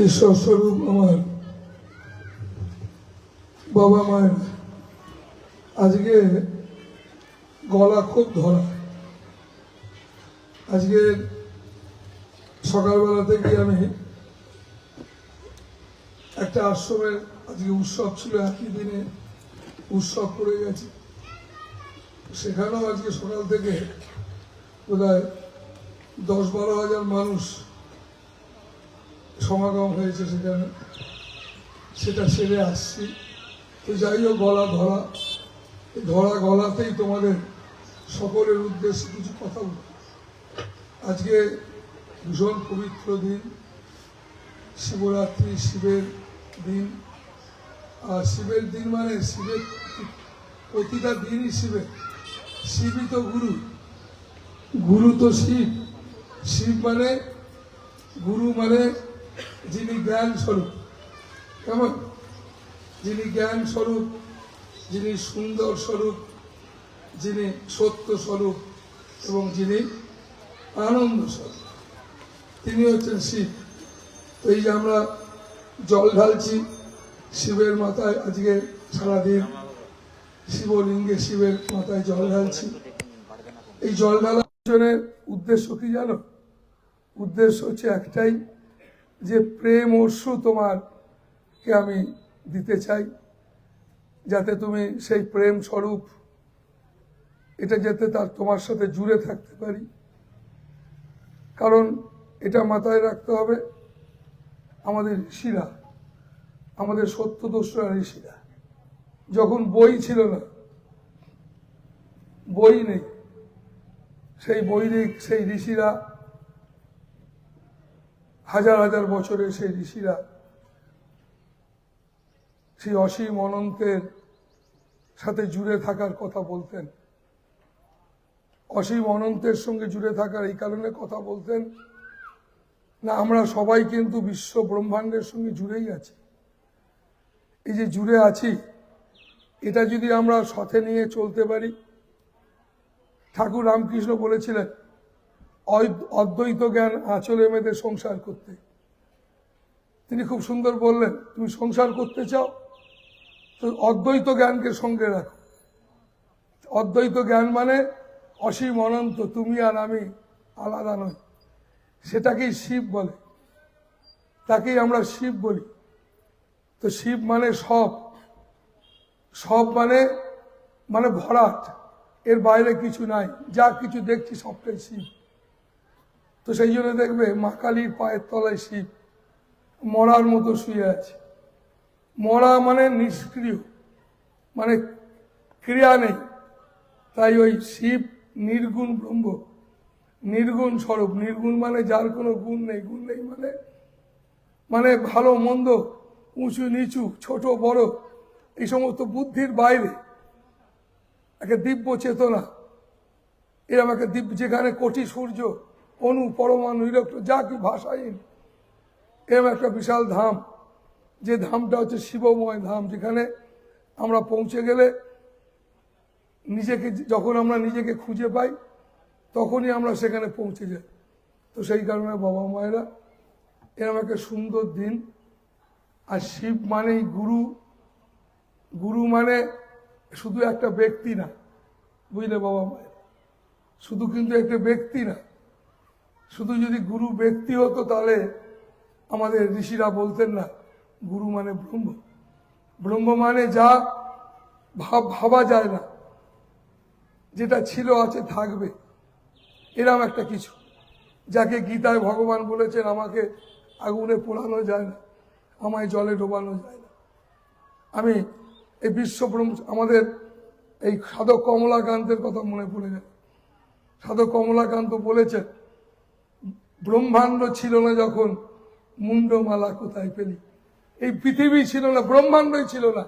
ঈশ্বর স্বরূপ আমার বাবা মায়ের আজকে গলা খুব ধরা। আজকে সকালবেলা থেকে আমি একটা আশ্রমের আজকে উৎসব ছিল, একই দিনে উৎসব করে গেছি। সেখানেও আজকে সকাল থেকে বোধহয় 10-12 হাজার মানুষ সমাগম হয়েছে সেখানে, সেটা সেরে আসছি। তো যাই হোক, গলা ধরা, ধরা গলাতেই তোমাদের সকলের উদ্দেশ্যে কিছু কথা বলব। আজকে ভীষণ পবিত্র দিন, শিবরাত্রি, শিবের দিন। আর শিবের দিন মানে শিবের প্রতিটা দিনই শিবের। শিবই তো গুরু, গুরু তো শিব। শিব মানে গুরু, মানে যিনি জ্ঞান স্বরূপ। কেমন? যিনি জ্ঞান স্বরূপ, যিনি সুন্দর স্বরূপ, যিনি সত্য স্বরূপ এবং যিনি আনন্দ স্বরূপ, তিনি হচ্ছেন শিব। তো এই যে আমরা জল ঢালছি শিবের মাথায়, আজকে সারাদিন শিবলিঙ্গে শিবের মাথায় জল ঢালছি। এই জল ঢালার পিছনের উদ্দেশ্য কি জানো? উদ্দেশ্য হচ্ছে একটাই, যে প্রেম অশ্রু তোমারকে আমি দিতে চাই, যাতে তুমি সেই প্রেম স্বরূপ এটা যাতে তার তোমার সাথে জুড়ে থাকতে পারি। কারণ এটা মাথায় রাখতে হবে, আমাদের ঋষিরা, আমাদের সত্যদোষরা ঋষিরা, যখন বই ছিল না, বই নেই, সেই বৈদিক সেই ঋষিরা, হাজার হাজার বছরের সেই ঋষিরা সেই অসীম অনন্তের সাথে জুড়ে থাকার কথা বলতেন। অসীম অনন্তের সঙ্গে জুড়ে থাকার এই কারণে কথা বলতেন না, আমরা সবাই কিন্তু বিশ্ব ব্রহ্মাণ্ডের সঙ্গে জুড়েই আছি। এই যে জুড়ে আছি, এটা যদি আমরা সাথে নিয়ে চলতে পারি, ঠাকুর রামকৃষ্ণ বলেছিলেন অদ্বৈত জ্ঞান আঁচলে মেয়েদের সংসার করতে। তিনি খুব সুন্দর বললেন, তুমি সংসার করতে চাও তো অদ্বৈত জ্ঞানকে সঙ্গে রাখো। অদ্বৈত জ্ঞান মানে অসীম অনন্ত, তুমি আর আমি আলাদা নয়। সেটাকেই শিব বলে, তাকেই আমরা শিব বলি। তো শিব মানে সব, সব মানে মানে ভরাট, এর বাইরে কিছু নাই। যা কিছু দেখছি সবটাই শিব। তো সেই জন্য দেখবে মা কালীর পায়ের তলায় শিব মরার মতো শুয়ে আছে। মরা মানে নিষ্ক্রিয়, মানে ক্রিয়া নেই। তাই ওই শিব নির্গুণ ব্রহ্ম, নির্গুণ স্বরূপ। নির্গুণ মানে যার কোনো গুণ নেই। গুণ নেই মানে মানে ভালো মন্দ, উঁচু নিচু, ছোট বড়, এই সমস্ত বুদ্ধির বাইরে একটা দিব্য চেতনা। এরকম একটা দিব্য, যেখানে কোটি সূর্য, অণু, পরমাণু, ইলেকট্রন, যা কি ভাষাহীন, এরকম একটা বিশাল ধাম, যে ধামটা হচ্ছে শিবময় ধাম, যেখানে আমরা পৌঁছে গেলে নিজেকে, যখন আমরা নিজেকে খুঁজে পাই তখনই আমরা সেখানে পৌঁছে যাই। তো সেই কারণে বাবা মায়েরা এরকম একটা সুন্দর দিন। আর শিব মানেই গুরু। গুরু মানে শুধু একটা ব্যক্তি না, বুঝলে বাবা মায়ের, শুধু কিন্তু একটা ব্যক্তি না। শুধু যদি গুরু ব্যক্তি হতো তাহলে আমাদের ঋষিরা বলতেন না গুরু মানে ব্রহ্ম। ব্রহ্ম মানে যা ভাবা যায় না, যেটা ছিল আছে থাকবে, এরম একটা কিছু, যাকে গীতায় ভগবান বলেছেন আমাকে আগুনে পোড়ানো যায় না, আমায় জলে ডোবানো যায় না। আমি এই বিশ্বব্রহ্ম, আমাদের এই সাধক কমলাকান্তের কথা মনে পড়ে যায়। সাধক কমলাকান্ত বলেছেন, ব্রহ্মাণ্ড ছিল না যখন মুন্ডমালা কোথায় পেলি। এই পৃথিবী ছিল না, ব্রহ্মাণ্ডই ছিল না।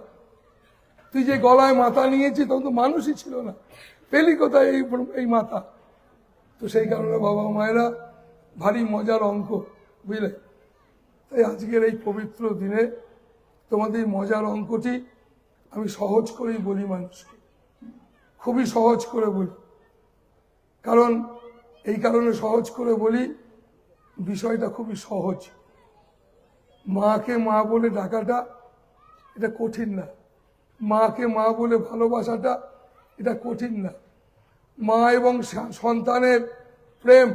তুই যে গলায় মাথা নিয়েছিস তখন তো মানুষই ছিল না, পেলি কোথায় এই মাথা? তো সেই কারণে বাবা মায়েরা ভারী মজার অঙ্ক, বুঝলে। তাই আজকের এই পবিত্র দিনে তোমাদের মজার অঙ্কটি আমি সহজ করেই বলি মানুষকে, খুবই সহজ করে বলি। কারণ এই কারণে সহজ করে বলি, বিষয়টা খুবই সহজ। মাকে মা বলে ডাকাটা এটা কঠিন না, মাকে মা বলে ভালোবাসাটা এটা কঠিন না, মা এবং সন্তানের প্রেম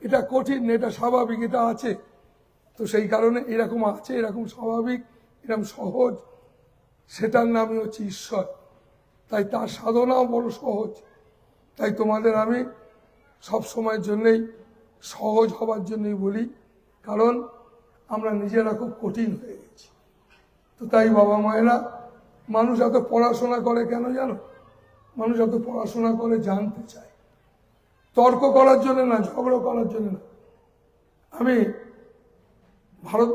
এটা কঠিন না, এটা স্বাভাবিক, এটা আছে। তো সেই কারণে এরকম আছে, এরকম স্বাভাবিক, এরকম সহজ, সেটার নামই হচ্ছে ঈশ্বর। তাই তার সাধনাও বড় সহজ। তাই তোমাদের আমি সব সময়ের জন্যেই সহজ হবার জন্যই বলি, কারণ আমরা নিজেরা খুব কঠিন হয়ে গেছি। তো তাই বাবা মায়েরা, মানুষ এত পড়াশোনা করে কেন জানো? মানুষ এত পড়াশোনা করে জানতে চায়, তর্ক করার জন্য না, ঝগড়া করার জন্য না।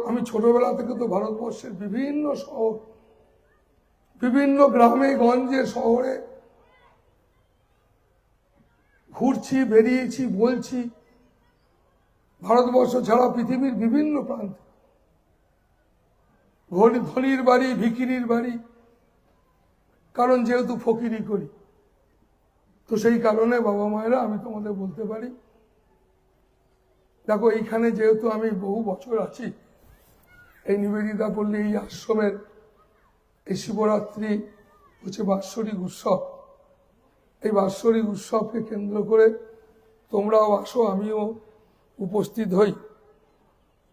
আমি ছোটবেলা থেকে তো ভারতবর্ষের বিভিন্ন শহর, বিভিন্ন গ্রামে গঞ্জে শহরে ঘুরছি, বেরিয়েছি, বলছি। ভারতবর্ষ ছাড়া পৃথিবীর বিভিন্ন প্রান্তে, ধনীর বাড়ি, ভিখিরির বাড়ি, কারণ যেহেতু ফকিরি করি। তো সেই কারণে বাবা মায়েরা আমি তোমাদের বলতে পারি, দেখো এইখানে যেহেতু আমি বহু বছর আছি, এই নিবেদিতা পল্লী এই আশ্রমের এই শিবরাত্রি হচ্ছে বাৎসরিক উৎসব। এই বাৎসরিক উৎসবকে কেন্দ্র করে তোমরাও আসো, আমিও উপস্থিত হই।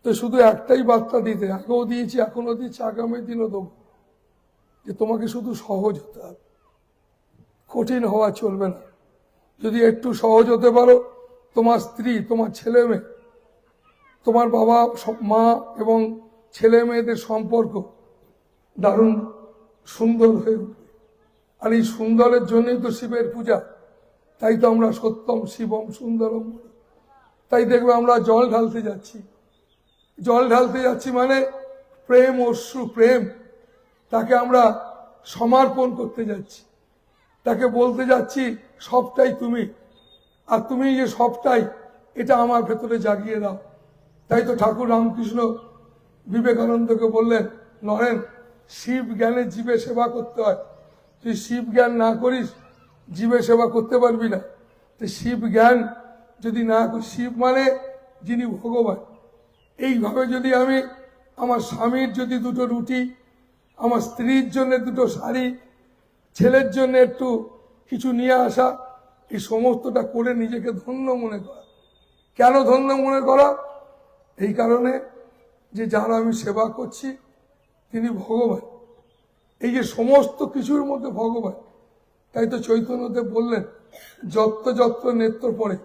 তো শুধু একটাই বার্তা দিতে, আগেও দিয়েছি, এখনো দিচ্ছি, আগামী দিনও দেবো, যে তোমাকে শুধু সহজ হতে হবে, কঠিন হওয়া চলবে না। যদি একটু সহজ হতে পারো, তোমার স্ত্রী, তোমার ছেলে মেয়ে, তোমার বাবা, মা এবং ছেলে মেয়েদের সম্পর্ক দারুণ সুন্দর হয়ে উঠবে। আর এই সুন্দরের জন্যই তো শিবের পূজা। তাই তো আমরা সত্যম শিবম সুন্দরম বলি। তাই দেখবে আমরা জল ঢালতে যাচ্ছি, জল ঢালতে যাচ্ছি মানে প্রেম, অশ্রু, প্রেম, তাকে আমরা সমর্পণ করতে যাচ্ছি, তাকে বলতে যাচ্ছি সবটাই তুমি, আর তুমি যে সবটাই, এটা আমার ভেতরে জাগিয়ে দাও। তাই তো ঠাকুর রামকৃষ্ণ বিবেকানন্দকে বললেন, নরেন, শিব জ্ঞানে জীবে সেবা করতে হয়। তুই শিব জ্ঞান না করিস, জীবে সেবা করতে পারবি না। তো শিব জ্ঞান যদি না করি, শিব মানে যিনি ভগবান, এইভাবে যদি আমি আমার স্বামীর যদি দুটো রুটি, আমার স্ত্রীর জন্য দুটো শাড়ি, ছেলের জন্য একটু কিছু নিয়ে আসা, এই সমস্তটা করে নিজেকে ধন্য মনে করা। কেন ধন্য মনে করা? এই কারণে যে যারা আমি সেবা করছি তিনি ভগবান, এই যে সমস্ত কিছুর মধ্যে ভগবান। তাই তো চৈতন্যদেব বললেন, যত্র যত্র নেত্র পড়ে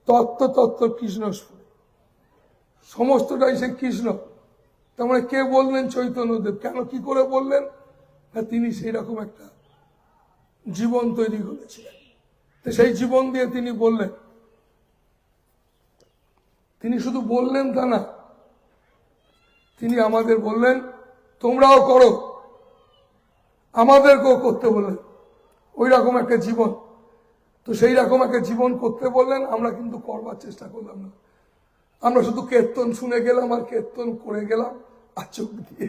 তত্ত্ব তত্ত্ব কৃষ্ণ স্ফুরে। সমস্তটাই সে কৃষ্ণ। তার মানে কে বললেন? চৈতন্যদেব। কেন, কি করে বললেন? হ্যাঁ, তিনি সেই রকম একটা জীবন তৈরি করেছিলেন। তো সেই জীবন দিয়ে তিনি বললেন, তিনি শুধু বললেন তা না, তিনি আমাদের বললেন তোমরাও করো, আমাদেরকেও করতে বললেন ওই রকম একটা জীবন। তো সেই রকম একটা জীবন করতে বললেন, আমরা কিন্তু করবার চেষ্টা করলাম না। আমরা শুধু কীর্তন শুনে গেলাম আর কীর্তন করে গেলাম, আর চোখ দিয়ে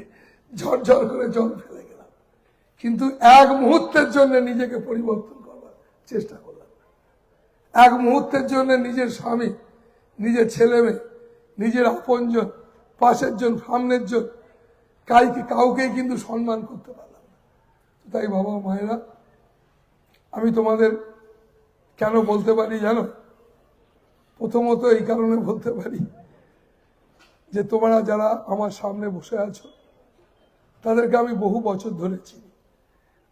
ঝরঝর করে জল ফেলে গেলাম, কিন্তু এক মুহূর্তের জন্য নিজেকে পরিবর্তন করবার চেষ্টা করলাম না। এক মুহূর্তের জন্য নিজের স্বামী, নিজের ছেলে মেয়ে, নিজের আপনজন, পাশের জন, সামনের জন, কাউকেই কিন্তু সম্মান করতে পারলাম না। তাই বাবা মায়েরা, আমি তোমাদের কেন বলতে পারি জানো? প্রথমত এই কারণে বলতে পারি যে তোমরা যারা আমার সামনে বসে আছো তাদেরকে আমি বহু বছর ধরে চিনি।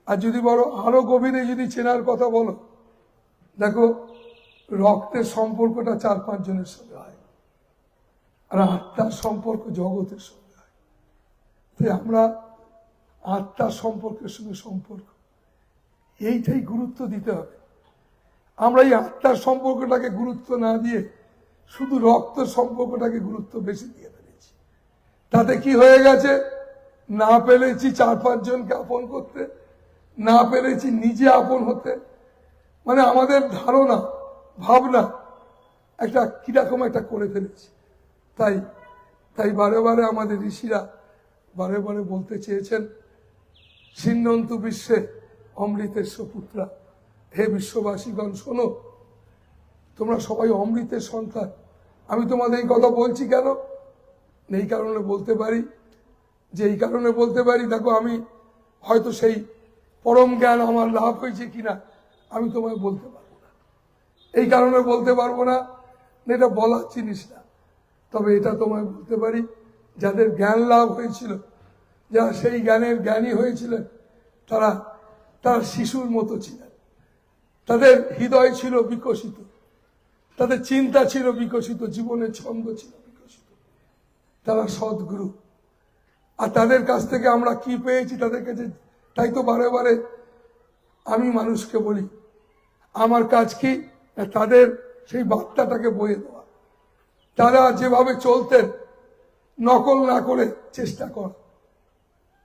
আর যদি বলো আরো গভীরে যদি চেনার কথা বলো, দেখো রক্তের সম্পর্কটা 4-5 জনের সঙ্গে হয়, আর আত্মার সম্পর্ক জগতের সঙ্গে হয়। তাই আমরা আত্মার সম্পর্কের সঙ্গে সম্পর্ক, এইটাই গুরুত্ব দিতে হবে। আমরা এই আত্মার সম্পর্কটাকে গুরুত্ব না দিয়ে শুধু রক্তের সম্পর্কটাকে গুরুত্ব বেশি দিয়ে ফেলেছি। তাতে কি হয়ে গেছে? না পেরেছি 4-5 জনকে আপন করতে, না পেরেছি নিজে আপন হতে। মানে আমাদের ধারণা, ভাবনা একটা কিরকম একটা করে ফেলেছি। তাই বারে বারে আমাদের ঋষিরা বারে বারে বলতে চেয়েছেন, সিন্নন্তু বিশ্বে অমৃতেস্য পুত্রা। হে বিশ্ববাসীগণ শোনো, তোমরা সবাই অমৃতের সন্তান। আমি তোমাদের এই কথা বলছি কেন? এই কারণে বলতে পারি দেখো আমি হয়তো সেই পরম জ্ঞান আমার লাভ হয়েছে কিনা আমি তোমায় বলতে পারবো না, এই কারণে বলতে পারবো না, এটা বলার জিনিস না। তবে এটা তোমায় বলতে পারি, যাদের জ্ঞান লাভ হয়েছিল, যারা সেই জ্ঞানের জ্ঞানী হয়েছিলেন, তারা শিশুর মতো ছিলেন। তাদের হৃদয় ছিল বিকশিত, তাদের চিন্তা ছিল বিকশিত, জীবনের ছন্দ ছিল বিকশিত, তারা সদ্গুরু। আর তাদের কাছ থেকে আমরা কি পেয়েছি তাদের কাছে, তাই তো বারে বারে আমি মানুষকে বলি আমার কাজ কি, তাদের সেই বার্তাটাকে বয়ে দেওয়া। তারা যেভাবে চলতেন নকল না করে চেষ্টা কর,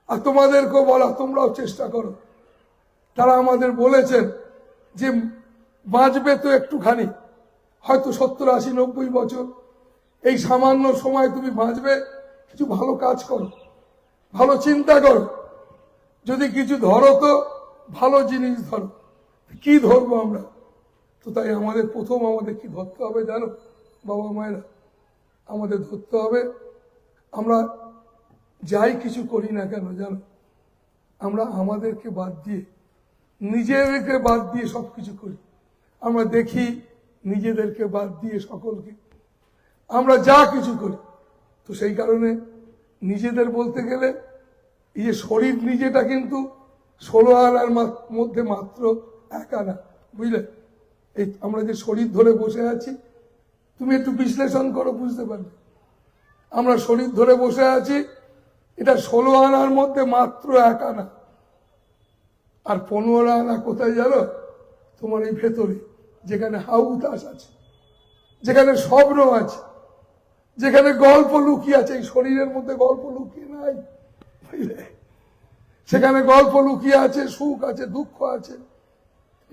আর তোমাদেরকেও বলা তোমরাও চেষ্টা করো। তারা আমাদের বলেছেন যে বাঁচবে তো একটুখানি, হয়তো 70, 80, 90 বছর, এই সামান্য সময় তুমি বাঁচবে, কিছু ভালো কাজ করো, ভালো চিন্তা করো, যদি কিছু ধরো তো ভালো জিনিস ধরো। কি ধরবো আমরা? তো তাই আমাদের কি ধরতে হবে জানো বাবা মায়েরা? আমাদের ধরতে হবে, আমরা যাই কিছু করি না কেন জানো, আমরা আমাদেরকে বাদ দিয়ে, নিজেদেরকে বাদ দিয়ে সবকিছু করি। আমরা দেখি নিজেদেরকে বাদ দিয়ে সকলকে আমরা যা কিছু করি। তো সেই কারণে নিজেদের বলতে গেলে এই যে শরীর নিজেটা কিন্তু 16 আনার মধ্যে মাত্র 1 আনা, বুঝলে? এই আমরা যে শরীর ধরে বসে আছি, তুমি একটু বিশ্লেষণ করো, বুঝতে পারবে। আমরা শরীর ধরে বসে আছি, এটা 16 আনার মধ্যে মাত্র 1 আনা। আর 15 আনা কোথায় জানো? তোমার এই ভেতরে, যেখানে হাউতাস আছে, যেখানে স্বপ্ন আছে, যেখানে গল্প লুকিয়ে আছে। এই শরীরের মধ্যে গল্প লুকিয়ে নাই, বুঝলে? সেখানে গল্প লুকিয়ে আছে, সুখ আছে, দুঃখ আছে,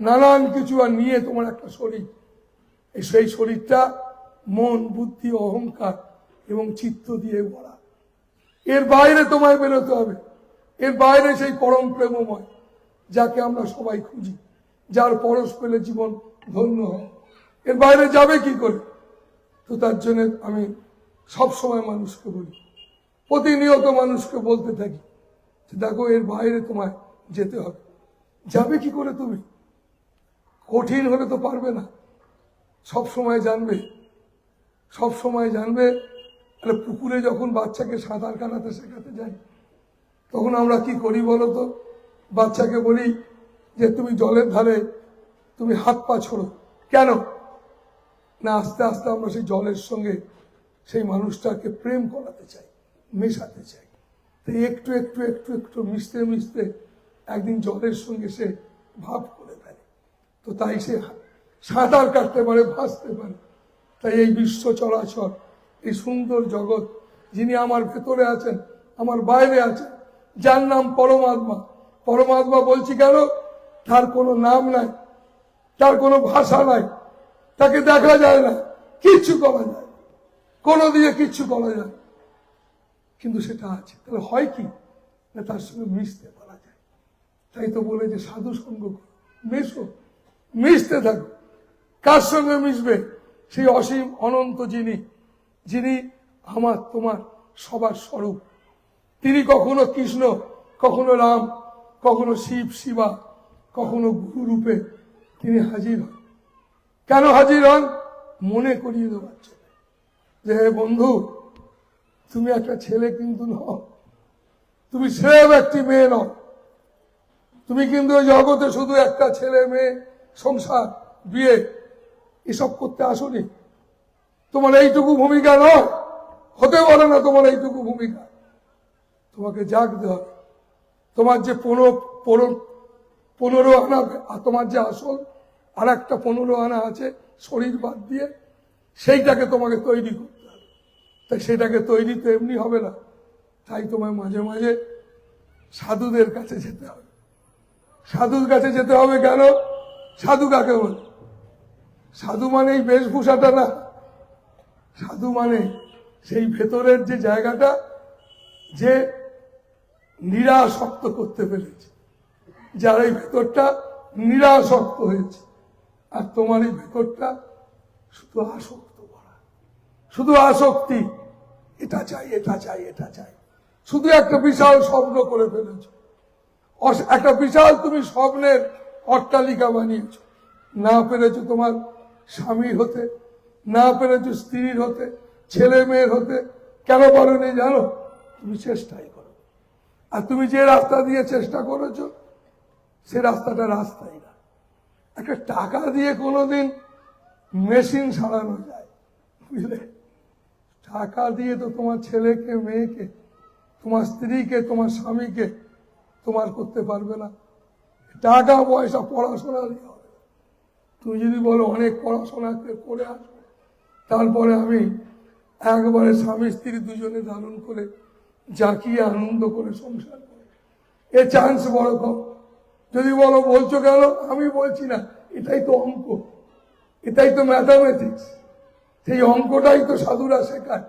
নানান কিছু। আর নিয়ে তোমার একটা শরীর, সেই শরীরটা মন, বুদ্ধি, অহংকার এবং চিত্ত দিয়ে ভরা। এর বাইরে তোমায় বেরোতে হবে, এর বাইরে সেই পরম প্রেমময় যাকে আমরা সবাই খুঁজি, যার পরশ পেলে জীবন ধন্য হয়। এর বাইরে যাবে কি করে? তো তার জন্য আমি সবসময় মানুষকে বলি, প্রতিনিয়ত মানুষকে বলতে থাকি, দেখো এর বাইরে তোমায় যেতে হবে। যাবে কি করে তুমি? কঠিন হলে তো পারবে না। সব সময় জানবে পুকুরে যখন বাচ্চাকে সাঁতার কাটাতে শেখাতে যাই, তখন আমরা কি করি বলো তো? বাচ্চাকে বলি যে তুমি জলের ধারে তুমি হাত পা ছোড়ো। কেন না? আস্তে আস্তে আমরা সেই জলের সঙ্গে সেই মানুষটাকে প্রেম করাতে চাই, মেশাতে চাই। তো একটু একটু একটু একটু মিশতে মিশতে একদিন জলের সঙ্গে সে ভাব করে ফেলে। তো তাই সে সাঁতার কাটতে পারে, ভাসতে পারে। তাই এই বিশ্ব চরাচর, এই সুন্দর জগৎ, যিনি আমার ভেতরে আছেন, আমার বাইরে আছেন, যার নাম পরমাত্মা। পরমাত্মা বলছি কেন? তার কোনো নাম নাই, তার কোনো ভাষা নাই, তাকে দেখা যায় না, কিচ্ছু করা যায়, কোনো দিয়ে কিচ্ছু করা যায়, কিন্তু সেটা আছে। তাহলে হয় কি না, তার সঙ্গে মিশতে পারা যায়। তাই তো বলে যে সাধু সঙ্গ করো, মেশো, মিশতে থাকো। কার সঙ্গে মিশবে? সেই অসীম অনন্ত যিনি আমার তোমার সবার স্বরূপ। তিনি কখনো কৃষ্ণ, কখনো রাম, কখনো শিব, শিবা, কখনো গুরু রূপে তিনি হাজির হন। কেন হাজির হন? মনে করিয়ে দেওয়ার জন্য যে হে বন্ধু, তুমি একটা ছেলে কিন্তু নও, তুমি সেরকম একটি মেয়ে নও। তুমি কিন্তু ওই জগতে শুধু একটা ছেলে মেয়ে, সংসার, বিয়ে এসব করতে আসোনি। তোমার এইটুকু ভূমিকা নয়, হতে পারে না তোমার এইটুকু ভূমিকা। তোমাকে জাগতে হবে। তোমার যে 15 আনা, আর তোমার যে আসল আর একটা 15 আনা আছে শরীর বাদ দিয়ে, সেইটাকে তোমাকে তৈরি করতে হবে। তাই সেটাকে তৈরি তো এমনি হবে না। তাই তোমায় মাঝে মাঝে সাধুদের কাছে যেতে হবে। সাধুর কাছে যেতে হবে কেন? সাধু কাকে বলে? সাধু মানে এই বেশভূষাটা না, সাধু মানে সেই ভেতরের যে জায়গাটা, যে নিরাসক্ত করতে পেরেছে, যার এই ভেতরটা নিরাসক্ত হয়েছে। আর তোমার এই ভেতরটা শুধু আসক্ত করা, শুধু আসক্তি, এটা চাই, এটা চাই, এটা চাই। শুধু একটা বিশাল স্বপ্ন করে ফেলেছ, একটা বিশাল তুমি স্বপ্নের অট্টালিকা বানিয়েছ। না পেরেছ তোমার স্বামী হতে, না পেরেছ স্ত্রীর হতে, ছেলে মেয়ের হতে। কেন পারোনি জানো? তুমি চেষ্টাই করো। আর তুমি যে রাস্তা দিয়ে চেষ্টা করেছো সে রাস্তাটা রাস্তাই না। একটা টাকা দিয়ে কোনোদিন মেশিন সারানো যায়, বুঝলে? টাকা দিয়ে তো তোমার ছেলেকে, মেয়েকে, তোমার স্ত্রীকে, তোমার স্বামীকে তোমার করতে পারবে না। টাকা পয়সা পড়াশোনা দিয়ে হবে। তুমি যদি বলো অনেক পড়াশোনা করে আসবে, তারপরে আমি একবারে স্বামী স্ত্রী দুজনে ধারণ করে জাঁকিয়ে আনন্দ করে সংসার করে, এ চান্স বড় কম। যদি বলো বলছো কেন, আমি বলছি না, এটাই তো অঙ্ক, এটাই তো ম্যাথামেটিক্স। সেই অঙ্কটাই তো সাধুরা শেখায়,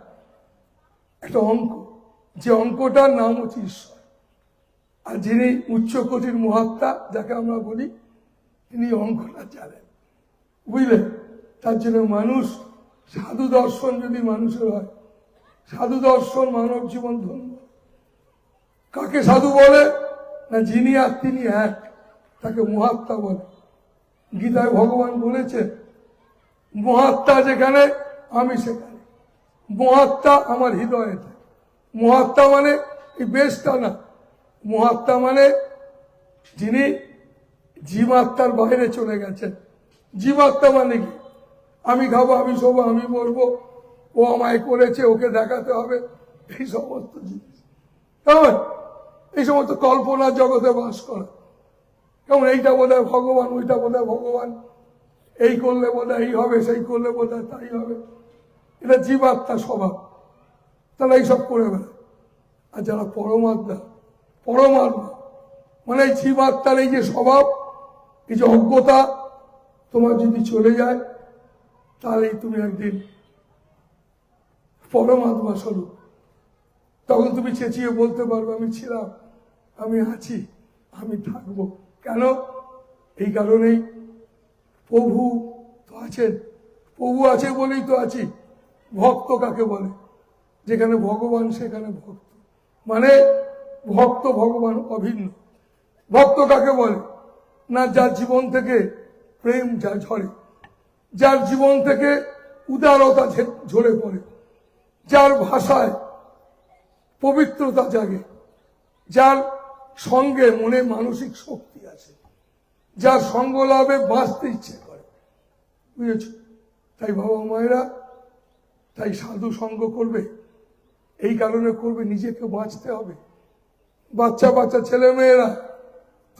একটা অঙ্ক, যে অঙ্কটার নাম হচ্ছে ঈশ্বর। আর যিনি উচ্চকোটির মহাত্মা যাকে আমরা বলি, তিনি অঙ্কটা জানেন, বুঝলেন? তার জন্য মানুষ, সাধু দর্শন যদি মানুষের হয়, সাধু দর্শন মানব জীবন ধন্য। কাকে সাধু বলে? না, যিনি আর তিনি এক, তাকে মহাত্মা বলে। গীতায় ভগবান বলেছে, মহাত্মা যেখানে আমি সেখানে। মহাত্মা আমার হৃদয়ে থাকে। মহাত্মা মানে এই বেশটা না, মহাত্মা মানে যিনি জীবাত্মার বাইরে চলে গেছেন। জীবাত্মা মানে কি? আমি খাবো, আমি শোবো, আমি বলবো, ও আমায় করেছে, ওকে দেখাতে হবে, এই সমস্ত জিনিস। কেমন এই সমস্ত কল্পনার জগতে বাস করা। কেমন এইটা বোধহয় ভগবান, ওইটা বোধহয় ভগবান, এই করলে বোধহয় এই হবে, সেই করলে বোধহয় তাই হবে। এটা জীবাত্মা স্বভাব, তারা এইসব করে বেড়ায়। আর যারা পরমাত্মা, পরমাত্মা মানে জীবাত্মার এই যে স্বভাব, এই যে অজ্ঞতা তোমার যদি চলে যায়, তাহলেই তুমি একদিন পরমাত্মা স্বরূপ। তখন তুমি চেঁচিয়ে বলতে পারবে, আমি ছিলাম, আমি আছি, আমি থাকবো। কেন? এই কারণেই প্রভু তো আছেন, প্রভু আছে বলেই তো আছি। ভক্ত কাকে বলে? যেখানে ভগবান সেখানে ভক্ত, মানে ভক্ত ভগবান অভিন্ন। ভক্ত কাকে বলে? না, যার জীবন থেকে প্রেম যা ঝরে, যার জীবন থেকে উদারতা ঝরে পড়ে, যার ভাষায় পবিত্রতা জাগে, যার সঙ্গে মনে মানসিক শক্তি আছে, যার সঙ্গ লাভে বাঁচতে ইচ্ছে করে, বুঝেছ? তাই বাবা মায়েরা, তাই সাধু সঙ্গ করবে, এই কারণে করবে, নিজেকে বাঁচতে হবে। বাচ্চা বাচ্চা ছেলে মেয়েরা,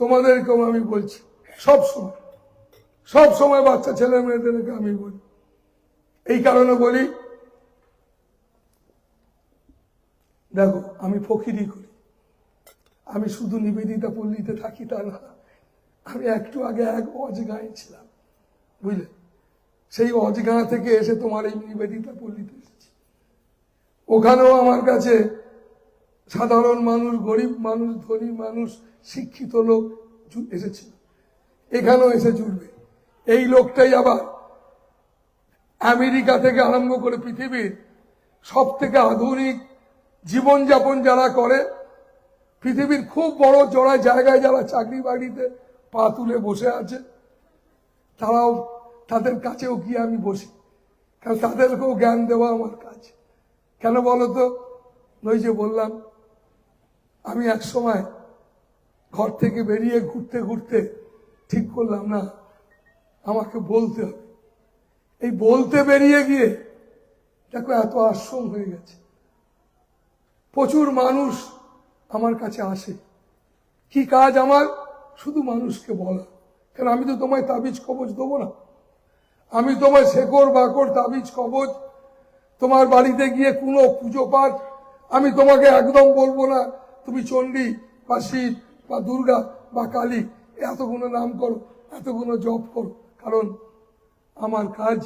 তোমাদেরকেও আমি বলছি, সব সময় বাচ্চা ছেলে মেয়েদেরকে আমি বলি, এই কারণে বলি, দেখো আমি ফকিরি করি, আমি শুধু নিবেদিতা পল্লীতে থাকি তা না। আমি একটু আগে এক অজগাঁয়ে ছিলাম, বুঝলে? সেই অজগাঁ থেকে এসে তোমার এই নিবেদিতা পল্লীতে এসেছি। ওখানেও আমার কাছে সাধারণ মানুষ, গরিব মানুষ, ধনী মানুষ, শিক্ষিত লোক এসেছিল, এখানেও এসে জুড়বে। এই লোকটাই আবার আমেরিকা থেকে আরম্ভ করে পৃথিবীর সব থেকে আধুনিক জীবনযাপন যারা করে, পৃথিবীর খুব বড় জড়ায় জায়গায় যারা চাকরি বাকরিতে পা তুলে বসে আছে, তারাও, তাদের কাছেও গিয়ে আমি বসি, কারণ তাদেরকেও জ্ঞান দেওয়া আমার কাজ। কেন বলো তো? ওই যে বললাম, আমি এক সময় ঘর থেকে বেরিয়ে ঘুরতে ঘুরতে ঠিক করলাম, না, আমাকে বলতে হবে। এই বলতে বেরিয়ে গিয়ে দেখো এত আশ্রম হয়ে গেছে, প্রচুর মানুষ আমার কাছে আসে। কি কাজ আমার? শুধু মানুষকে বলা। কারণ আমি তো তোমায় তাবিজ কবজ দেবো না, আমি তোমায় শেকড় বাকড় তাবিজ কবজ, তোমার বাড়িতে গিয়ে কোনো পুজো পাঠ আমি তোমাকে একদম বলবো না তুমি চণ্ডী বা শিব বা দুর্গা বা কালী এতগুলো নাম করো, এতগুলো জপ করো। কারণ আমার কাজ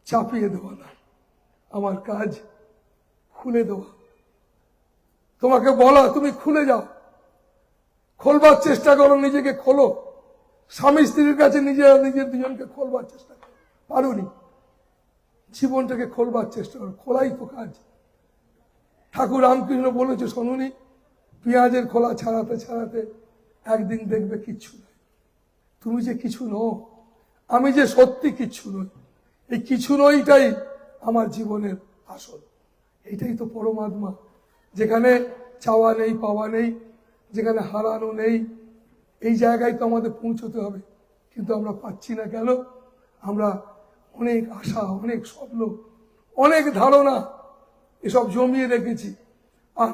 চাপিয়ে দেওয়া না, আমার কাজ খুলে দেওয়া। তোমাকে বলা তুমি খুলে যাও, খোলবার চেষ্টা করো, নিজেকে খোলো। স্বামী স্ত্রীর কাছে নিজের দুজনকে খোলবার চেষ্টা করো, পারোনি, জীবনটাকে খোলবার চেষ্টা করো, খোলাই তো কাজ। ঠাকুর রামকৃষ্ণ বলেছে শোনুনি, পেঁয়াজের খোলা ছাড়াতে ছাড়াতে একদিন দেখবে কিচ্ছু নয়। তুমি যে কিছু নও, আমি যে সত্যি কিচ্ছু নই, এই কিছু নইটাই আমার জীবনের আসল। এইটাই তো পরমাত্মা, যেখানে চাওয়া নেই, পাওয়া নেই, যেখানে হারানো নেই। এই জায়গায় তো আমাদের পৌঁছতে হবে, কিন্তু আমরা পাচ্ছি না কেন? আমরা অনেক আশা, অনেক স্বপ্ন, অনেক ধারণা এসব জমিয়ে রেখেছি, আর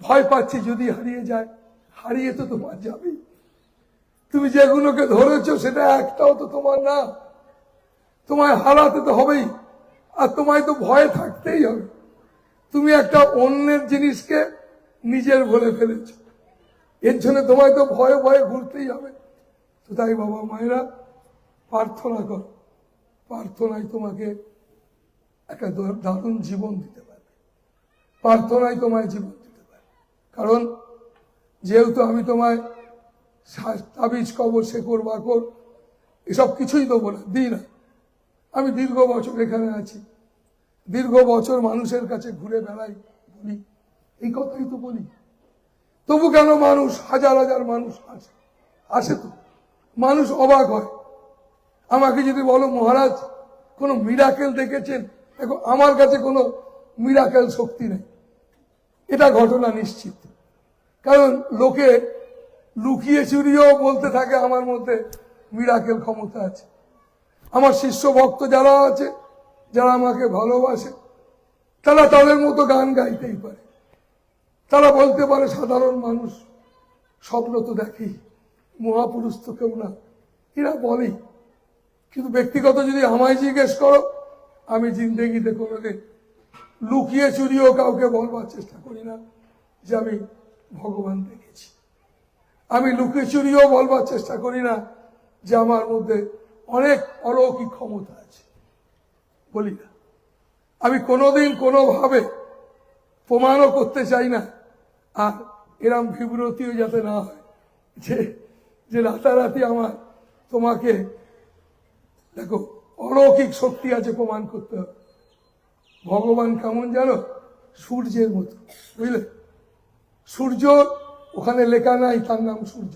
ভয় পাচ্ছি যদি হারিয়ে যায়। হারিয়ে তো তোমার যাবেই। তুমি যেগুলোকে ধরেছ সেটা একটাও তো তোমার না, তোমায় হারাতে তো হবেই, আর তোমায় তো ভয়ে থাকতেই হবে। তুমি একটা অন্যের জিনিসকে নিজের বলে ফেলেছ, এর জন্য তোমায় তো ভয়ে ভয়ে ঘুরতেই হবে। তো তাই বাবা মায়েরা প্রার্থনা কর, প্রার্থনায় তোমাকে একটা দারুণ জীবন দিতে পারবে, প্রার্থনায় তোমায় জীবন দিতে পারবে। কারণ যেহেতু আমি তোমায় তাবিজ কবর শেকড় বাকর এসব কিছুই দেবো না, দিই না। আমি দীর্ঘ বছর এখানে আছি, দীর্ঘ বছর মানুষের কাছে ঘুরে বেড়াই, বলি এই কথাই তো বলি। তবু কেন মানুষ, হাজার হাজার মানুষ আসে তো, মানুষ অবাক হয়। আমাকে যদি বলো মহারাজ কোনো মিরাকেল দেখেছেন, দেখো আমার কাছে কোনো মিরাকেল শক্তি নেই, এটা ঘটনা নিশ্চিত। কারণ লোকে লুকিয়ে চুরিয়েও বলতে থাকে আমার মধ্যে মিরাকেল ক্ষমতা আছে। আমার শিষ্য ভক্ত যারা আছে, যারা আমাকে ভালোবাসে, তারা তাদের মতো গান গাইতেই পারে, তারা বলতে পারে সাধারণ মানুষ, স্বপ্ন তো দেখি, মহাপুরুষ তো কেউ না, এরা বলেই। কিন্তু ব্যক্তিগত যদি আমায় জিজ্ঞেস করো, আমি জিন্দেগিতে কোনোদিন লুকিয়ে চুরিয়েও কাউকে বলবার চেষ্টা করি না যে আমি ভগবান দেখেছি। আমি লুকিয়ে চুরিয়েও বলবার চেষ্টা করি না যে আমার মধ্যে অনেক অলৌকিক ক্ষমতা আছে, বলি না। আমি কোনোদিন কোনোভাবে প্রমাণও করতে চাই না, আর এরম বিব্রতিও যাতে না হয় যে রাতারাতি আমার তোমাকে দেখো অলৌকিক শক্তি আছে প্রমাণ করতে হবে। ভগবান কেমন জানো? সূর্যের মতো, বুঝলে? সূর্য ওখানে লেখা নাই তার নাম সূর্য,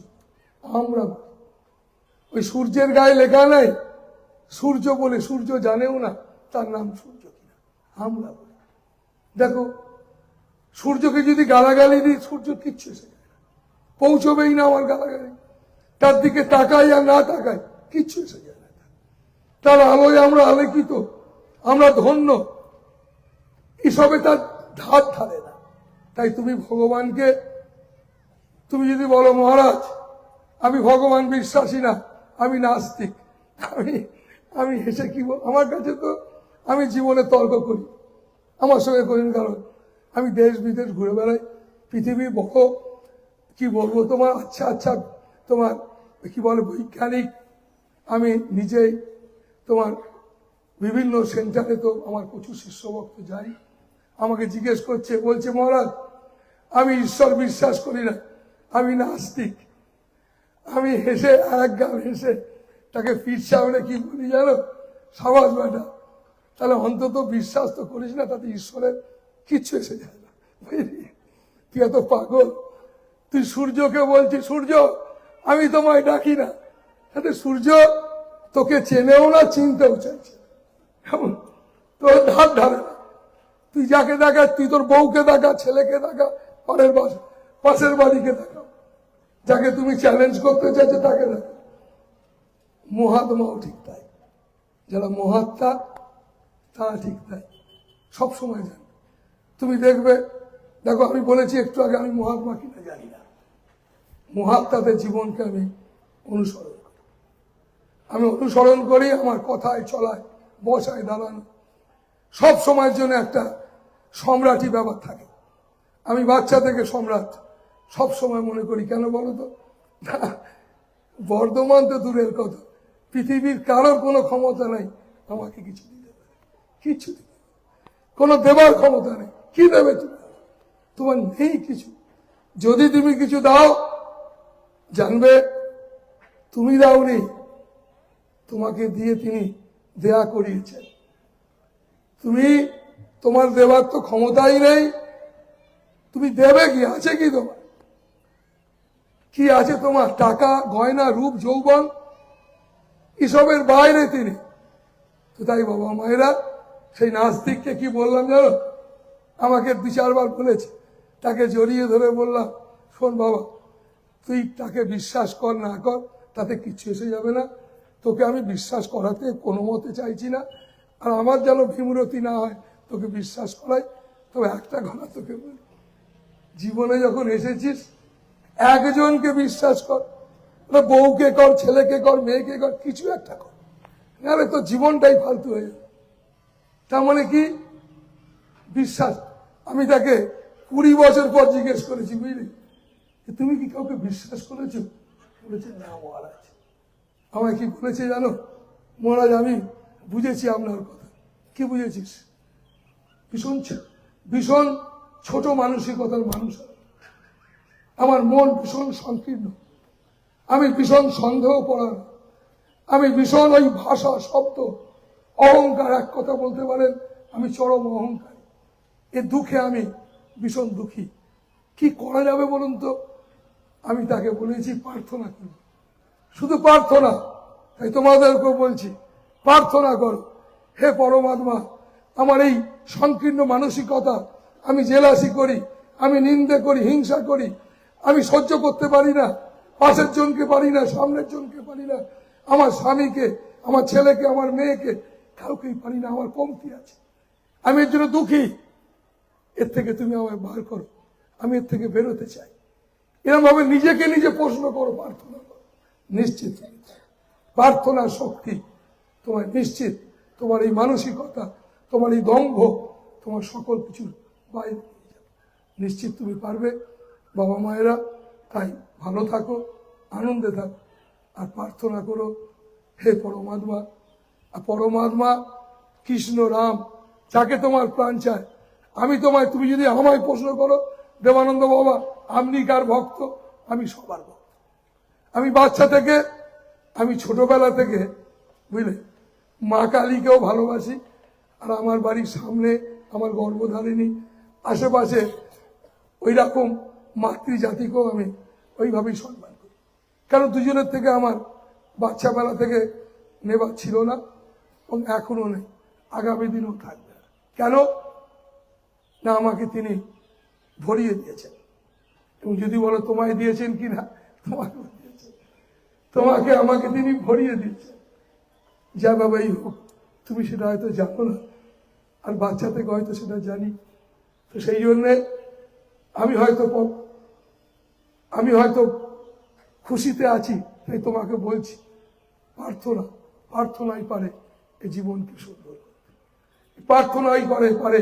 আমরা ওই সূর্যের গায়ে লেখা নাই সূর্য বলে, সূর্য জানেও না তার নাম সূর্য কিনা, আমরা বলি। দেখো সূর্যকে যদি গালাগালি দিই, সূর্য কিচ্ছু এসে যায় না, পৌঁছবেই না আমার গালাগালি। তার দিকে তাকাই আর না তাকাই, কিচ্ছু এসে যায় না। তার আলোয় আমরা আলোকিত, আমরা ধন্য, এসবে তার ধার ধারে না। তাই তুমি ভগবানকে, তুমি যদি বলো মহারাজ আমি ভগবান বিশ্বাসী না, আমি নাস্তিক, আমি হেসে কি আমার কাছে তো আমি জীবনে তর্ক করি, আমার সঙ্গে করেন। কারণ আমি দেশ বিদেশ ঘুরে বেড়াই, পৃথিবীর বড় কি বলবো তোমার, আচ্ছা আচ্ছা তোমার কি বলে বৈজ্ঞানিক, আমি নিজেই তোমার বিভিন্ন সেন্টারে তো আমার প্রচুর শিষ্যভক্ত যাই, আমাকে জিজ্ঞেস করছে, বলছে মহারাজ আমি ঈশ্বর বিশ্বাস করি না, আমি নাস্তিক। আমি হেসে এক গাল হেসে তাকে ফিরসা হলে কি বলি জানো? সাবাস বেটা, তাহলে অন্তত বিশ্বাস তো করিস না, তাতে ঈশ্বরের কিচ্ছু এসে যায় না, বুঝলি? তুই এত পাগল, তুই সূর্যকে বলছিস সূর্য আমি তোমায় ডাকি না, তাতে সূর্য তোকে চেনেও না, চিনতেও চাইছে কেমন, তোর ধার ধারে না। তুই যাকে দেখা, তুই তোর বউকে দেখা, ছেলেকে দেখা, পাশের বাড়িকে দেখা, যাকে তুমি চ্যালেঞ্জ করতে চাইছো তাকে দেখা। মহাত্মাও ঠিক তাই, যারা মহাত্মা তারা ঠিক তাই, সবসময় জানে। তুমি দেখবে, দেখো আমি বলেছি একটু আগে আমি মহাত্মা কিনা জানি না, মহাত্মাদের জীবনকে আমি অনুসরণ করি। আমি অনুসরণ করি আমার কথায় চলায়, বসায়, দাঁড়ানো, সব সময়ের জন্য একটা সম্রাটি ব্যাপার থাকে। আমি বাচ্চা থেকে সম্রাট সব সময় মনে করি, কেন বলো তো? বর্ধমান তো দূরের কথা, পৃথিবীর কারোর কোনো ক্ষমতা নাই আমাকে কিছু দিতে পারে, কিছু দিতে, কোনো দেবার ক্ষমতা নেই। কি দেবে তুমি? তোমার নেই কিছু। যদি তুমি কিছু দাও, জানবে তুমি দাওনি, তোমাকে দিয়ে তিনি দেয়া করিয়েছেন। তুমি তোমার দেবার তো ক্ষমতাই নেই, তুমি দেবে কি? আছে কি তোমার? কি আছে তোমার? টাকা, গয়না, রূপ, যৌবন, এসবের বাইরে তিনি। তো তাই বাবা মায়েরা, সেই নাস্তিককে কি বললাম জানো? আমাকে 2-4 বার বলেছে, তাকে জড়িয়ে ধরে বললাম, শোন বাবা, তুই তাকে বিশ্বাস কর না কর, তাতে কিচ্ছু এসে যাবে না। তোকে আমি বিশ্বাস করাতে কোনো মতে চাইছি না, আর আমার যেন বিমূরতি না হয় তোকে বিশ্বাস করাই। তবে একটা কথা তোকে বলি, জীবনে যখন এসেছিস একজনকে বিশ্বাস কর, বউকে কর, ছেলেকে কর, মেয়েকে কর, কিছু একটা কর, নাহলে তো জীবনটাই ফালতু হয়ে যাবে। তার মানে কি? বিশ্বাস। আমি তাকে 20 বছর পর জিজ্ঞেস করেছি, বুঝলি, তুমি কি কাউকে বিশ্বাস করেছো? বলেছে, না মহারাজ। আমায় কি বলেছে জানো? মহারাজ, আমি বুঝেছি আপনার কথা। কি বুঝেছিস? ভীষণ ছোট মানসিকতার মানুষ। আমার মন ভীষণ সংকীর্ণ, আমি ভীষণ সন্দেহ পড়ার, আমি ভীষণ ওই ভাষা, শব্দ, অহংকার, এক কথা বলতে পারেন আমি চরম অহংকার। এ দুঃখে আমি ভীষণ দুঃখী। কি করা যাবে বলুন তো? আমি তাকে বলেছি প্রার্থনা করব, শুধু প্রার্থনা। তাই তোমাদেরকেও বলছি, প্রার্থনা করো, হে পরমাত্মা, আমার এই সংকীর্ণ মানসিকতা, আমি জেলাসি করি, আমি নিন্দে করি, হিংসা করি, আমি সহ্য করতে পারি না, পাশের জনকে পারি না, সামনের জনকে পারি না, আমার স্বামীকে, আমার ছেলেকে, আমার মেয়েকে, কাউকেই পারি না, আমার কমতি আছে, আমি এর জন্য দুঃখী। এর থেকে তুমি আমায় বার করো, আমি এর থেকে বেরোতে চাই। এরকম ভাবে নিজেকে নিজে প্রশ্ন করো, প্রার্থনা করো, নিশ্চিত প্রার্থনার শক্তি তোমার, নিশ্চিত তোমার এই মানসিকতা, তোমার এই দম্ভ, তোমার সকল কিছুর বাইরে নিয়ে যাবে, নিশ্চিত তুমি পারবে। বাবা মায়েরা, তাই ভালো থাকো, আনন্দে থাকো, আর প্রার্থনা করো, হে পরমাত্মা। আর পরমাত্মা কৃষ্ণ, রাম, যাকে তোমার প্রাণ চায়, আমি তোমায়, তুমি যদি আমায় প্রশ্ন করো, দেবানন্দ বাবা আপনি কার ভক্ত? আমি সবার ভক্ত। আমি বাচ্চা থেকে, আমি ছোটবেলা থেকে, বুঝলে, মা কালীকেও ভালোবাসি, আর আমার বাড়ির সামনে আমার গর্ভধারিণী, আশেপাশে ওই রকম মাতৃজাতিকেও আমি ওইভাবেই সম্মান করি। কারণ দুজনের থেকে আমার বাচ্চাবেলা থেকে নেবার ছিল না, এবং এখনো নেই, আগামী দিনও থাকবে না। কেন না? আমাকে তিনি ভরিয়ে দিয়েছেন। এবং যদি বলো তোমায় দিয়েছেন কিনা, তোমাকে দিয়েছেন, তোমাকে আমাকে তিনি ভরিয়ে দিয়েছেন। যা বাবাই হোক, তুমি সেটা হয়তো জানো না, আর বাচ্চা থেকে হয়তো সেটা জানি। তো সেই জন্যে আমি হয়তো খুশিতে আছি, তাই তোমাকে বলছি, প্রার্থনাই পারে এই জীবনকে সুন্দর করতে, প্রার্থনাই পারে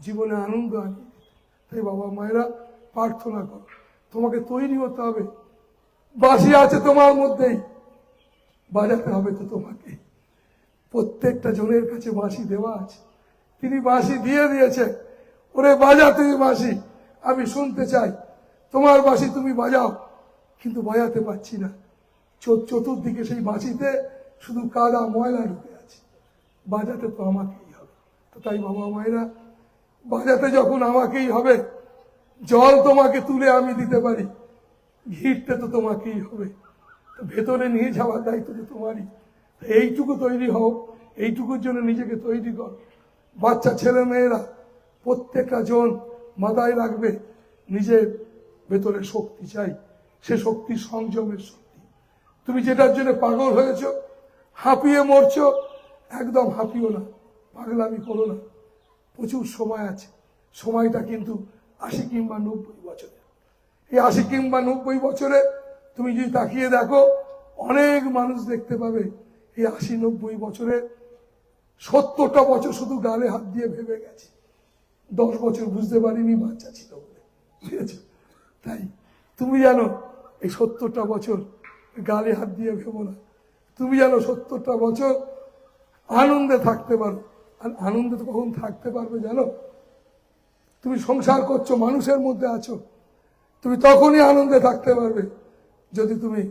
জীবনে আনন্দ আনি। তাই বাবা মায়েরা, প্রার্থনা করো, তোমাকে তৈরি হতে হবে। বাঁশি আছে তোমার মধ্যেই, বাজাতে হবে তো তোমাকে। প্রত্যেকটা জনের কাছে বাঁশি দেওয়া আছে, তিনি বাঁশি দিয়ে দিয়েছে, ওরে বাজা তুমি বাঁশি, আমি শুনতে চাই। তোমার বাঁশি তুমি বাজাও, কিন্তু বাজাতে পারছি না। চতুর্দিকে সেই বাঁশিতে শুধু কাদা, ময়লা ঢুকে আছে, বাজাতে তো আমাকেই হবে। তো তাই বাবা মায়েরা, বাজাতে যখন আমাকেই হবে, জল তোমাকে তুলে আমি দিতে পারি, ঘিরতে তো তোমাকেই হবে, তো ভেতরে নিয়ে যাওয়ার দায়িত্ব তো তোমারই। এইটুকু তৈরি হও, এইটুকুর জন্য নিজেকে তৈরি কর। বাচ্চা ছেলে মেয়েরা প্রত্যেকটা জন মাথায় রাখবে, নিজের ভেতরে শক্তি চাই, সে শক্তি সংযমের শক্তি। তুমি যেটার জন্য পাগল হয়েছ, হাঁপিয়ে মরছ, একদম হাঁপিও না, পাগলামি করো না। প্রচুর সময় আছে, সময়টা কিন্তু 80 কিংবা 90 বছরে। এই 80 কিংবা 90 বছরে তুমি যদি তাকিয়ে দেখো, অনেক মানুষ দেখতে পাবে এই 80-90 বছরে 70টা বছর শুধু গালে হাত দিয়ে ভেবে গেছে, 10 বছর বুঝতে পারিনি, বাচ্চা ছিল বলে, বুঝেছ? তাই তুমি জানো এই 70টা বছর গালে হাত দিয়ে ভেবো না, তুমি জানো 70টা বছর আনন্দে থাকতে পারো। আর আনন্দে তো কখন থাকতে পারবে জানো? তুমি সংসার করছো, মানুষের মধ্যে আছো, তুমি তখনই আনন্দে থাকতে পারবে যদি তুমি,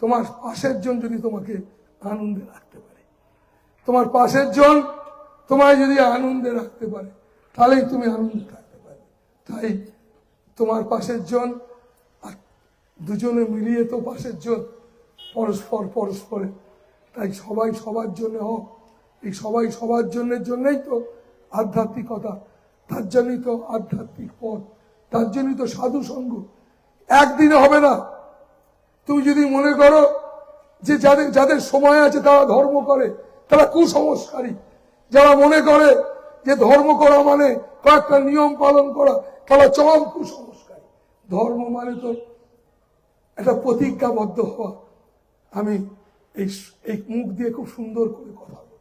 তোমার পাশের জন যদি তোমাকে আনন্দে রাখতে পারে। তোমার পাশের জন তোমায় যদি আনন্দে রাখতে পারে তাহলেই তুমি আনন্দে থাকতে পারবে। তাই তোমার পাশের জন আর দুজনে মিলিয়ে তো পাশের জন, পরস্পর পরস্পরে। তাই সবাই সবার জন্য হোক, এই সবাই সবার জন্যই তো আধ্যাত্মিকতা, তার জন্যই তো আধ্যাত্মিক পথ, তার জন্যই তো সাধু সঙ্গ। একদিনে হবে না। তুমি যদি মনে করো যে যাদের যাদের সময় আছে তারা ধর্ম করে, তারা কুসংস্কারী। যারা মনে করে যে ধর্ম করা মানে কয়েকটা নিয়ম পালন করা, তারা চরম কুসংস্কারী। ধর্ম মানে তো একটা প্রতিজ্ঞাবদ্ধ হওয়া। আমি এই মুখ দিয়ে খুব সুন্দর করে কথা বলি।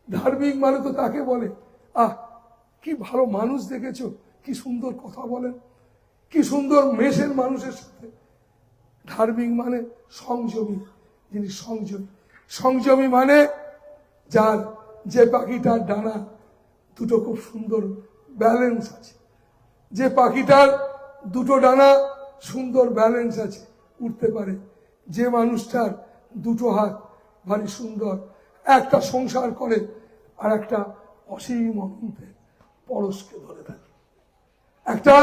ধার্মিক মানে তো তাকে বলে, আহ কি ভালো মানুষ দেখেছো, কি সুন্দর কথা বলেন, কি সুন্দর মেশেন মানুষের সাথে। ধার্মিক মানে সংযমী, যিনি সংযমী। সংযমী মানে যার যে পাখিটার ডানা দুটো খুব সুন্দর ব্যালেন্স আছে, যে পাখিটার দুটো ডানা সুন্দর ব্যালেন্স আছে, উঠতে পারে। যে মানুষটার দুটো হাত ভারী সুন্দর, একটা সংসার করে আর একটা অসীম অনন্তের পরশকে ধরে থাকে। একটা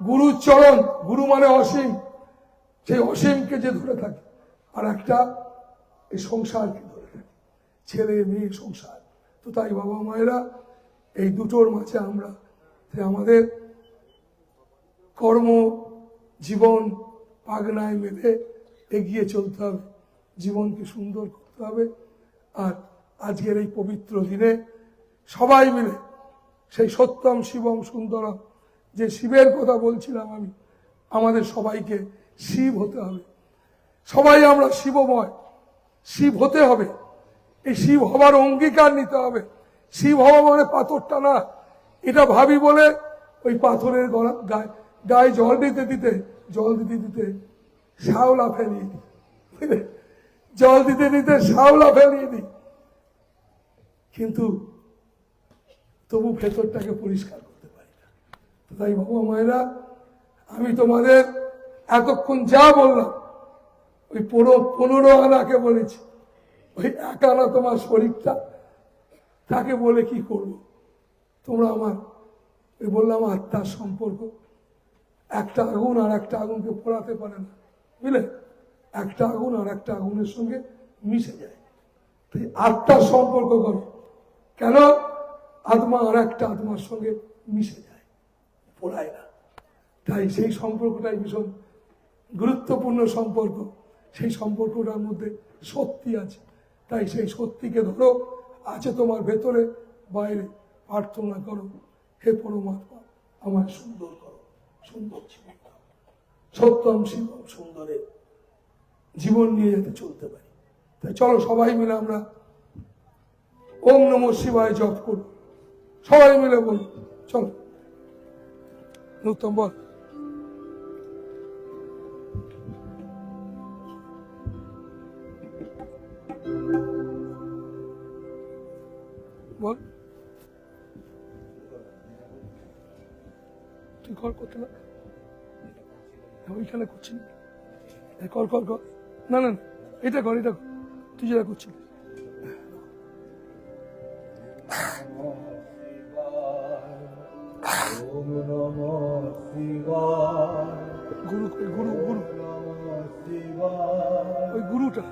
গুরুর চরণ, গুরু মানে অসীম, সেই অসীমকে যে ধরে থাকে, আর একটা এই সংসারকে ধরে থাকে, ছেলে মেয়ে সংসার। তো তাই বাবা মায়েরা এই দুটোর মাঝে আমরা আমাদের কর্ম জীবন পাগনায় মেলে এগিয়ে চলতে হবে, জীবনকে সুন্দর করতে হবে। আর আজকের এই পবিত্র দিনে সবাই মিলে সেই সত্যম শিবম সুন্দরম, যে শিবের কথা বলছিলাম আমি, আমাদের সবাইকে শিব হতে হবে। সবাই আমরা শিবময়, শিব হতে হবে। এই শিব হবার অঙ্গীকার নিতে হবে। শিব হওয়া মানে পাথরটা না, এটা ভাবি বলে ওই পাথরের গায়ে জল দিতে দিতে শ্যাওলা ফেলিয়ে দিই, জল দিতে দিতে শ্যাওলা ফেলিয়ে দিই, কিন্তু তবু ভেতরটাকে পরিষ্কার করতে পারি না। তাই বাবা মায়েরা, আমি তোমাদের এতক্ষণ যা বললাম ওই 15 আনাকে বলেছি। ওই 1 আনা তোমার শরীরটা, তাকে বলে কি করব? তোমরা আমার ওই বললাম আত্মার সম্পর্ক, একটা আগুন আর একটা আগুনকে পোড়াতে পারে না, বুঝলে? একটা আগুন আর একটা আগুনের সঙ্গে মিশে যায়। তাই আত্মার সম্পর্ক করো। কেন? আত্মা আর একটা আত্মার সঙ্গে মিশে যায়, পোড়ায় না। তাই সেই সম্পর্কটাই ভীষণ গুরুত্বপূর্ণ সম্পর্ক। সেই সম্পর্কটার মধ্যে সত্যি আছে। তাই সেই সত্যিকে ধরো, আছে তোমার ভেতরে বাইরে। প্রার্থনা করো, হে পরমাত্মা আমায় সুন্দর করো, সুন্দর জীবন দাও, সত্যম শিবম সুন্দরে জীবন নিয়ে যেতে চলতে পারি। তাই চলো সবাই মিলে আমরা ওম নমঃ শিবায় জপ করব। সবাই মিলে বল, চলো। উত্তম বল। বল, তুই কর করতে না, ওইখানে করছি কর কর কর। না না এটা কর, এটা কর, তুই যেটা করছিস। গুরু গুরু গুরু ওই গুরুটা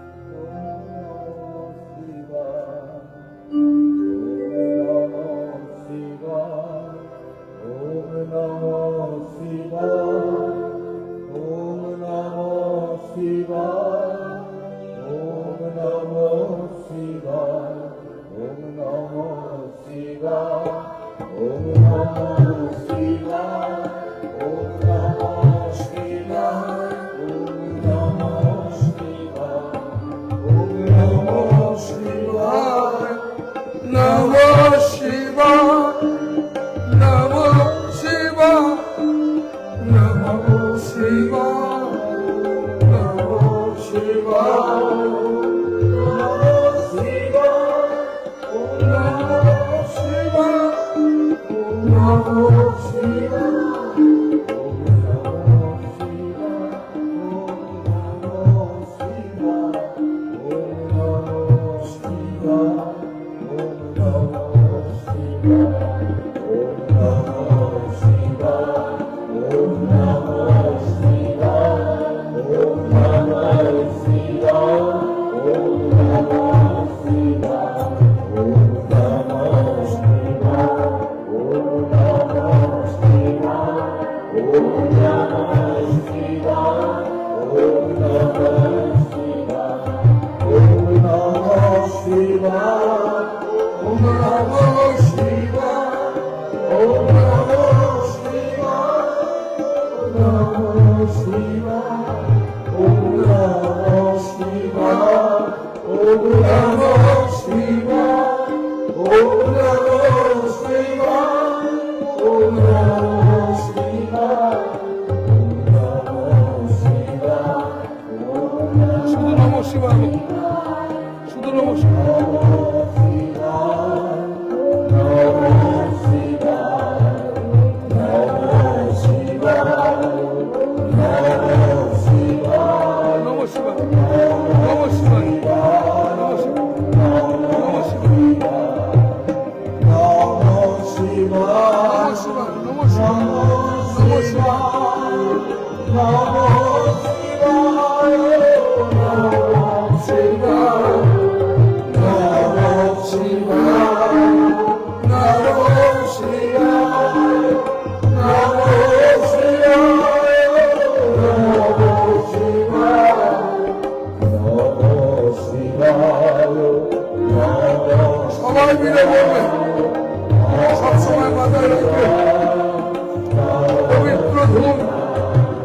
Oh শুধু নম শিবায়, শুধু নম শিবায়। সবাই মিলে বলবে, সবসময় মাথায় রাখবে, পবিত্র ধূম,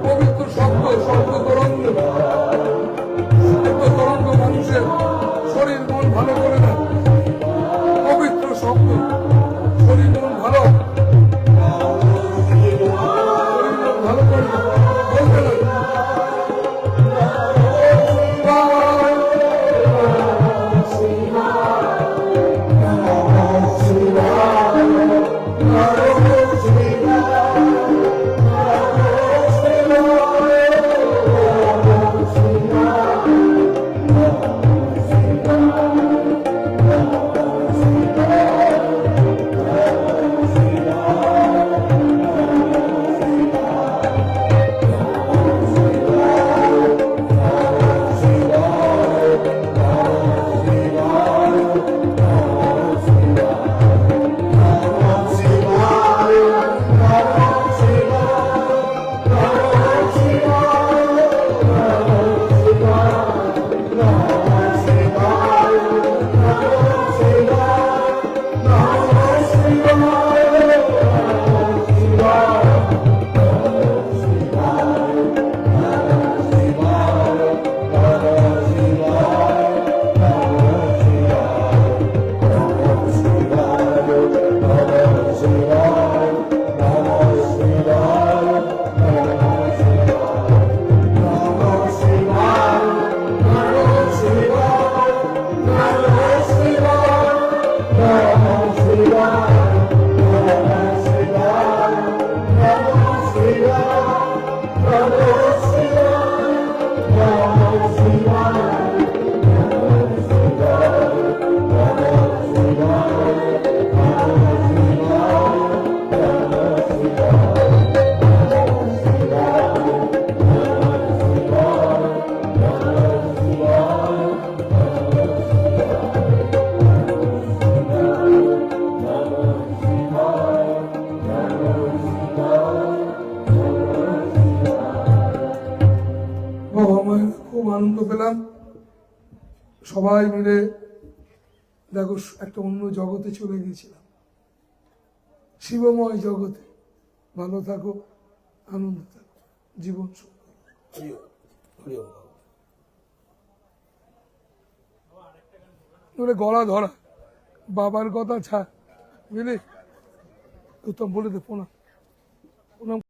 পবিত্র শব্দ, শব্দ তরঙ্গ, শব্দ তরঙ্গ মানুষের শরীর মন ভালো করে দেয়। পবিত্র শব্দ শরীর মন ভালো, শরীর মন ভালো করে দেয়। বলতে লাগে খুব আনন্দ পেলাম। সবাই মিলে দেখো একটা অন্য জগতে চলে গিয়েছিলাম, শিবময় জগতে। ভালো থাকো, আনন্দ থাকো, জীবন সুন্দর। গলা ধরা বাবার কথা ছাড়, বুঝলি? উত্তম বলে দে প্রণাম।